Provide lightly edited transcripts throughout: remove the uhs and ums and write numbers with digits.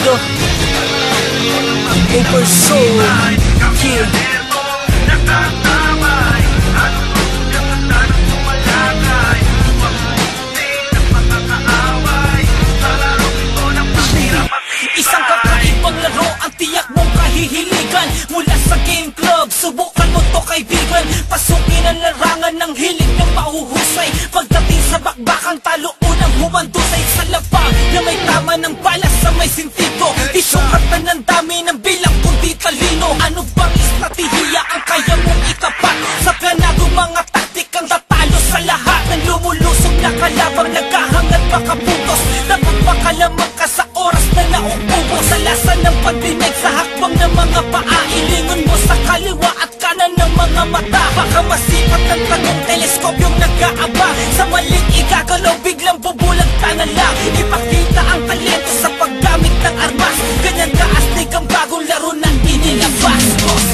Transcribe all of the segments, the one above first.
the Over Soul Kid. Isang kakaibang laro ang tiyak mong kahihiligan. Mula sa game club, subukan mo to kaibigan. Pasukin ang larangan ng hilig ng mahuhusay. Pagdating sa bakbakang talo, unang humandusay sa lapang na may tama ng balas sa may sintido. Isukatan ng dami ng bilang kundi talino. Ano bang estratehiya ang kaya mong itapat? Sa planado mga taktikang tatalo sa lahat ng lumulusog na kalabang naghahangat makaputos. Napagpakalamang ka sa oras na nauubo sa lasa ng pagdinig sa hakbang ng mga paa. Ilingon mo sa kaliwa at kanan ng mga mata. Baka masipat ng tagong teleskopyong nag-aaba. Sa maling igagalaw biglang bubulag ka na lang. Ipakita ang talento sa paggamit ng armas. Ganyan kaastig ang bagong laro na inilabas.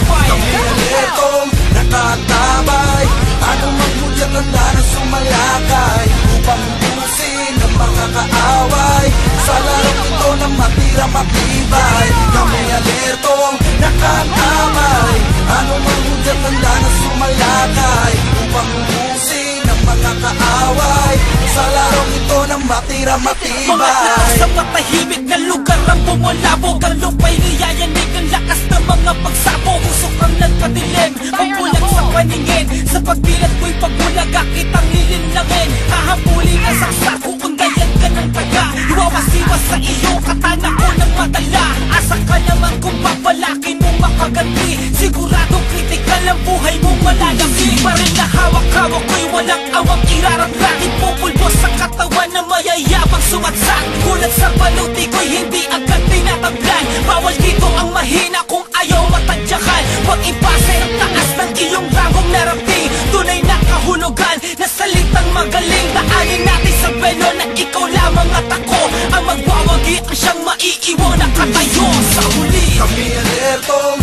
Kami alertong nakatabay. Anong magmudyang ganda na sumalakay upang ubusin ang mga kaaway. Sa larong ito na matira matibay. Kami alertong nakatabay. Anong magmudyang ganda na sumalakay upang ubusin ang mga kaaway. Sa larong ito na matira matibay. Mga tao sa matahimik na lugar ang bumulabog. Ang lupa'y niyayanig ang lakas ng mga pagsabog. Usok ang nagpadilim, pagbulag sa paningin. Sa pagbilat ko'y pagbulaga, kitang lilinlangin. Hahabulin ang saksak, uundayan ka ng taga. Iwawasiwas sa iyo, katana ko ng madala. Asa ka naman kung papalakin mong makaganti. Siguradong kritikal ang buhay mong malalaki. Baril na hawak-hawak ko'y walang awang iraramlat. Ipupulbos sa katawan na mayayabang sumatsak. Gulat sa baluti ko'y hindi agad tinatablan. Bawal dito ang mahina kung ayaw matadyakan. Huwag ipase ang taas ng iyong rangong narating. Tunay na kahulugan na salitang magaling. Daanin natin sa belo na ikaw lamang at ako ang magwawagi ang siyang maiiwan na katayo sa huli. Kami alertong